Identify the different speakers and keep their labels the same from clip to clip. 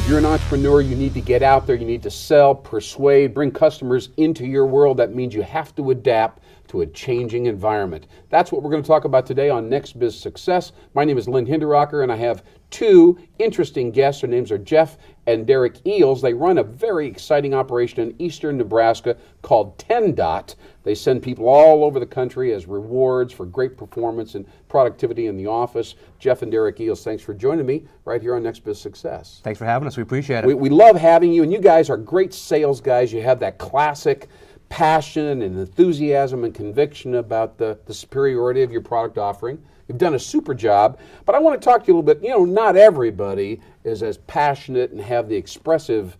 Speaker 1: If you're an entrepreneur, you need to get out there, you need to sell, persuade, bring customers into your world. That means you have to adapt to a changing environment. That's what we're going to talk about today on Next Biz Success. My name is Lynn Hinderacher, and I have two interesting guests. Their names are Jeff and Derek Eels. They run a very exciting operation in eastern Nebraska called 10 Dot. They send people all over the country as rewards for great performance and productivity in the office. Jeff and Derek Eels, thanks for joining me right here on Next Biz Success.
Speaker 2: Thanks for having us. We appreciate it.
Speaker 1: We love having you, and you guys are great sales guys. You have that classic passion and enthusiasm and conviction about the superiority of your product offering. You've done a super job, but I want to talk to you a little bit. You know, not everybody is as passionate and have the expressive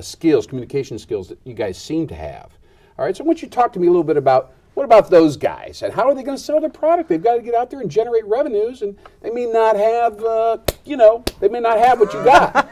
Speaker 1: skills, communication skills that you guys seem to have. All right, so I want you to talk to me a little bit about what about those guys and how are they going to sell their product? They've got to get out there and generate revenues, and they may not have, they may not have what you got.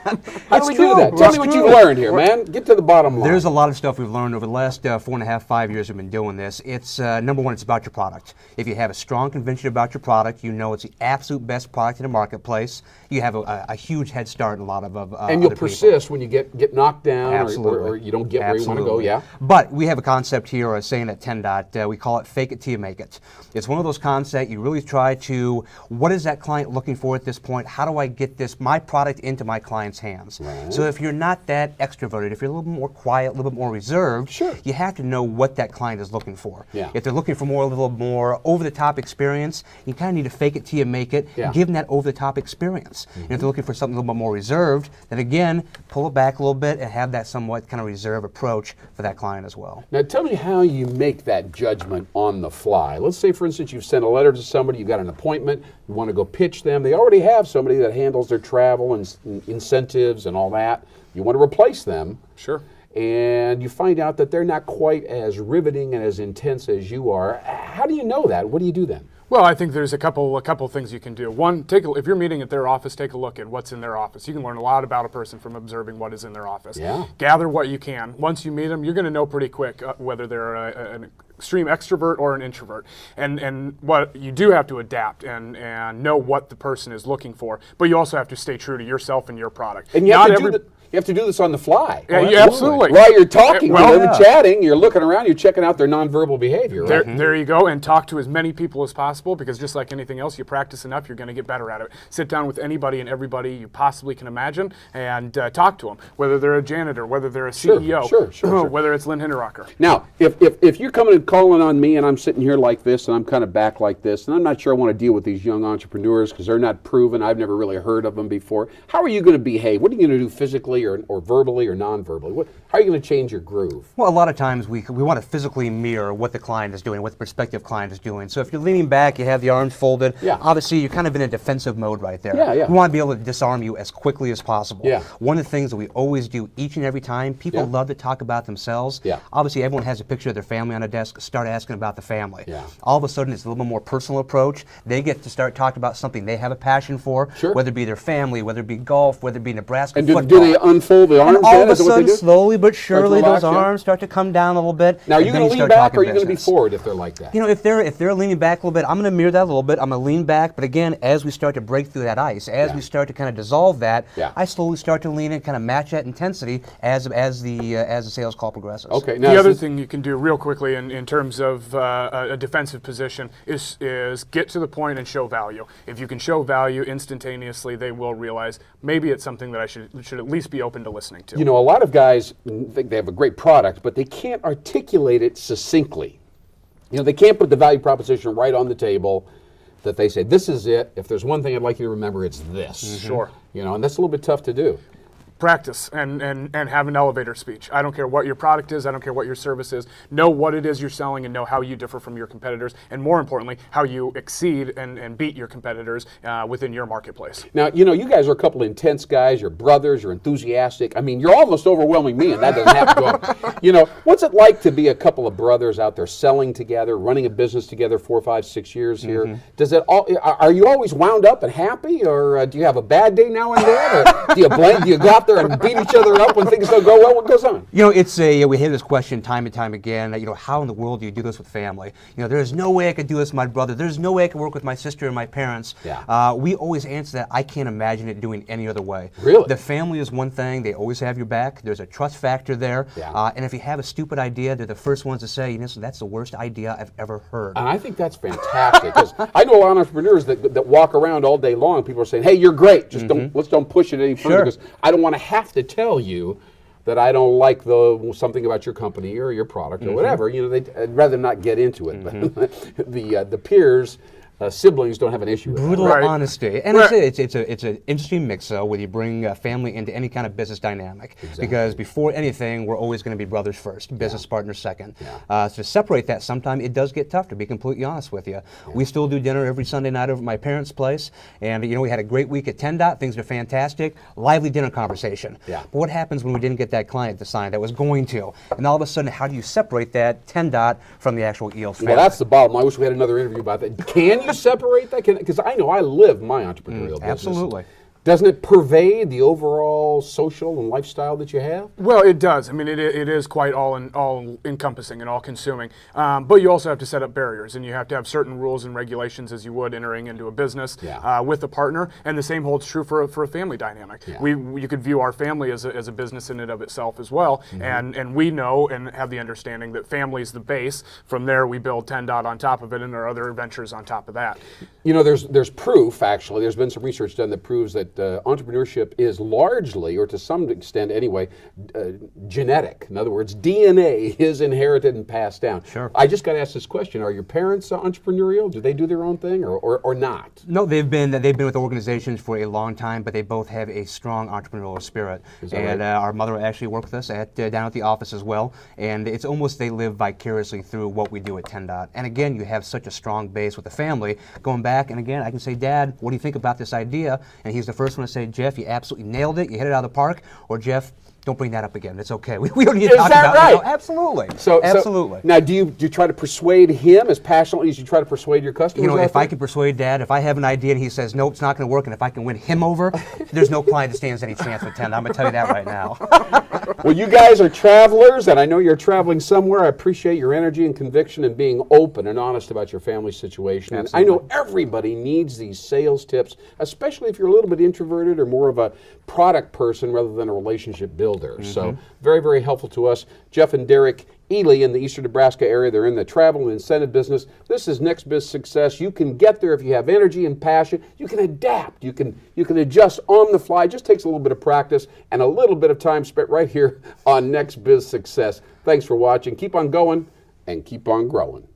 Speaker 1: How do we do that? Tell me what you've learned here, man. Get to the bottom line.
Speaker 2: There's a lot of stuff we've learned over the last 4.5, 5 years we've been doing this. It's, number one, it's about your product. If you have a strong conviction about your product, you know it's the absolute best product in the marketplace, you have a huge head start in a lot of
Speaker 1: and you'll persist when you get knocked down or you don't get where you want to go, yeah?
Speaker 2: But we have a concept here, saying at 10 Dot, we call it fake it till you make it. It's one of those concepts you really try to, what is that client looking for at this point? How do I get my product into my client's hands? Right. So if you're not that extroverted, if you're a little bit more quiet, a little bit more reserved, sure, you have to know what that client is looking for. Yeah. If they're looking for a little more over-the-top experience, you kind of need to fake it till you make it, give them that over-the-top experience. Mm-hmm. And if they're looking for something a little bit more reserved, then again, pull it back a little bit and have that somewhat kind of reserved approach for that client as well.
Speaker 1: Now tell me how you make that judgment on the fly. Let's say, for instance, you've sent a letter to somebody, you've got an appointment, you want to go pitch them. They already have somebody that handles their travel and incentives and all that. You want to replace them. Sure. And you find out that they're not quite as riveting and as intense as you are. How do you know that? What do you do then?
Speaker 3: Well, I think there's a couple things you can do. One, if you're meeting at their office, take a look at what's in their office. You can learn a lot about a person from observing what is in their office. Yeah. Gather what you can. Once you meet them, you're going to know pretty quick whether they're an extreme extrovert or an introvert. And what you do have to adapt and know what the person is looking for, but you also have to stay true to yourself and your product.
Speaker 1: And you have to do this on the fly.
Speaker 3: Yeah, absolutely.
Speaker 1: While you're talking to them and chatting, you're looking around, you're checking out their nonverbal behavior. Right?
Speaker 3: There you go, and talk to as many people as possible, because just like anything else, you practice enough, you're going to get better at it. Sit down with anybody and everybody you possibly can imagine and talk to them, whether they're a janitor, whether they're a CEO, sure. Whether it's Lynn Hinderacher.
Speaker 1: Now, if you're coming and calling on me and I'm sitting here like this and I'm kind of back like this, and I'm not sure I want to deal with these young entrepreneurs because they're not proven, I've never really heard of them before, how are you going to behave? What are you going to do physically or verbally or non-verbally? How are you going to change your groove?
Speaker 2: Well, a lot of times we want to physically mirror what the client is doing, what the prospective client is doing. So if you're leaning back, you have the arms folded, obviously you're kind of in a defensive mode right there. We want to be able to disarm you as quickly as possible. One of the things that we always do each and every time, people love to talk about themselves. Obviously everyone has a picture of their family on a desk, start asking about the family. All of a sudden it's a little bit more personal approach. They get to start talking about something they have a passion for, whether it be their family, whether it be golf, whether it be Nebraska football.
Speaker 1: And do they unfold the arms?
Speaker 2: And all of a sudden, slowly but surely, those arms start to come down a little bit.
Speaker 1: Now, are you going to lean back or are you going to be forward if they're like that?
Speaker 2: You know, if they're leaning back a little bit, I'm going to mirror that a little bit. I'm going to lean back, but again, as we start to break through that ice, as we start to kind of dissolve that, I slowly start to lean and kind of match that intensity as the sales call progresses.
Speaker 3: Okay. Now, the other thing you can do real quickly in terms of a defensive position is get to the point and show value. If you can show value instantaneously, they will realize maybe it's something that I should at least be open to listening to.
Speaker 1: You know, a lot of guys think they have a great product, but they can't articulate it succinctly. You know, they can't put the value proposition right on the table that they say, this is it. If there's one thing I'd like you to remember, it's this.
Speaker 3: Sure.
Speaker 1: You know, and that's a little bit tough to do.
Speaker 3: Practice and have an elevator speech. I don't care what your product is, I don't care what your service is. Know what it is you're selling and know how you differ from your competitors, and more importantly, how you exceed and beat your competitors within your marketplace.
Speaker 1: Now, you know, you guys are a couple intense guys, you're brothers, you're enthusiastic. I mean, you're almost overwhelming me, and that doesn't have to go. You know, what's it like to be a couple of brothers out there selling together, running a business together 4, 5, 6 years here? Does it are you always wound up and happy, or do you have a bad day now and then? Or do you go out there and beat each other up when things don't go well? What goes on?
Speaker 2: You know, it's a we hear this question time and time again. You know, how in the world do you do this with family? You know, there's no way I could do this with my brother. There's no way I could work with my sister and my parents.
Speaker 1: Yeah.
Speaker 2: We always answer that I can't imagine it doing any other way.
Speaker 1: Really?
Speaker 2: The family is one thing. They always have your back. There's a trust factor there.
Speaker 1: Yeah.
Speaker 2: And if you have a stupid idea, they're the first ones to say, you know, that's the worst idea I've ever heard.
Speaker 1: And I think that's fantastic, because I know a lot of entrepreneurs that walk around all day long. People are saying, "Hey, you're great. Just let's don't push it any further, because I don't want to have to tell you that I don't like something about your company or your product or whatever." You know, I'd rather not get into it. But the peers. Siblings don't have an issue with
Speaker 2: brutal
Speaker 1: that.
Speaker 2: honesty, and it's an interesting mix. So when you bring family into any kind of business dynamic, because before anything, we're always going to be brothers first, business partners second. So to separate that, sometimes it does get tough. To be completely honest with you, we still do dinner every Sunday night over at my parents' place, and you know we had a great week at 10 Dot. Things are fantastic, lively dinner conversation. But what happens when we didn't get that client to sign that was going to, and all of a sudden, how do you separate that 10 Dot from the actual EOS family?
Speaker 1: Well, that's the bottom. I wish we had another interview about that. Can you separate that? Because I know I live my entrepreneurial business.
Speaker 2: Absolutely.
Speaker 1: Doesn't it pervade the overall social and lifestyle that you have?
Speaker 3: Well, it does. I mean, it is quite all encompassing and all consuming. But you also have to set up barriers, and you have to have certain rules and regulations as you would entering into a business with a partner. And the same holds true for a family dynamic. You could view our family as a business in and of itself as well. And we know and have the understanding that family is the base. From there, we build 10 Dot on top of it, and our other ventures on top of that.
Speaker 1: You know, there's proof, actually. There's been some research done that proves that entrepreneurship is largely, or to some extent anyway, genetic. In other words, DNA is inherited and passed down.
Speaker 2: Sure.
Speaker 1: I just got to ask this question: are your parents entrepreneurial? Do they do their own thing, or not?
Speaker 2: No, they've been with organizations for a long time, but they both have a strong entrepreneurial spirit. And our mother actually worked with us down at the office as well. And it's almost they live vicariously through what we do at 10 Dot. And again, you have such a strong base with the family going back. And again, I can say, Dad, what do you think about this idea? And he's the first one to say, Jeff, you absolutely nailed it. You hit it out of the park. Or Jeff, don't bring that up again. It's okay. We don't need to talk about it. No, absolutely. Absolutely.
Speaker 1: Now, do you try to persuade him as passionately as you try to persuade your customers?
Speaker 2: You know, if I can persuade Dad, if I have an idea and he says, nope, it's not going to work, and if I can win him over, there's no client that stands any chance with 10. I'm going to tell you that right now.
Speaker 1: Well, you guys are travelers, and I know you're traveling somewhere. I appreciate your energy and conviction and being open and honest about your family situation.
Speaker 2: Absolutely.
Speaker 1: I know everybody needs these sales tips, especially if you're a little bit introverted or more of a product person rather than a relationship builder. So very, very helpful to us. Jeff and Derek Ely in the eastern Nebraska area. They're in the travel and incentive business. This is Next Biz Success. You can get there if you have energy and passion. You can adapt. You can adjust on the fly. It just takes a little bit of practice and a little bit of time spent right here on Next Biz Success. Thanks for watching. Keep on going and keep on growing.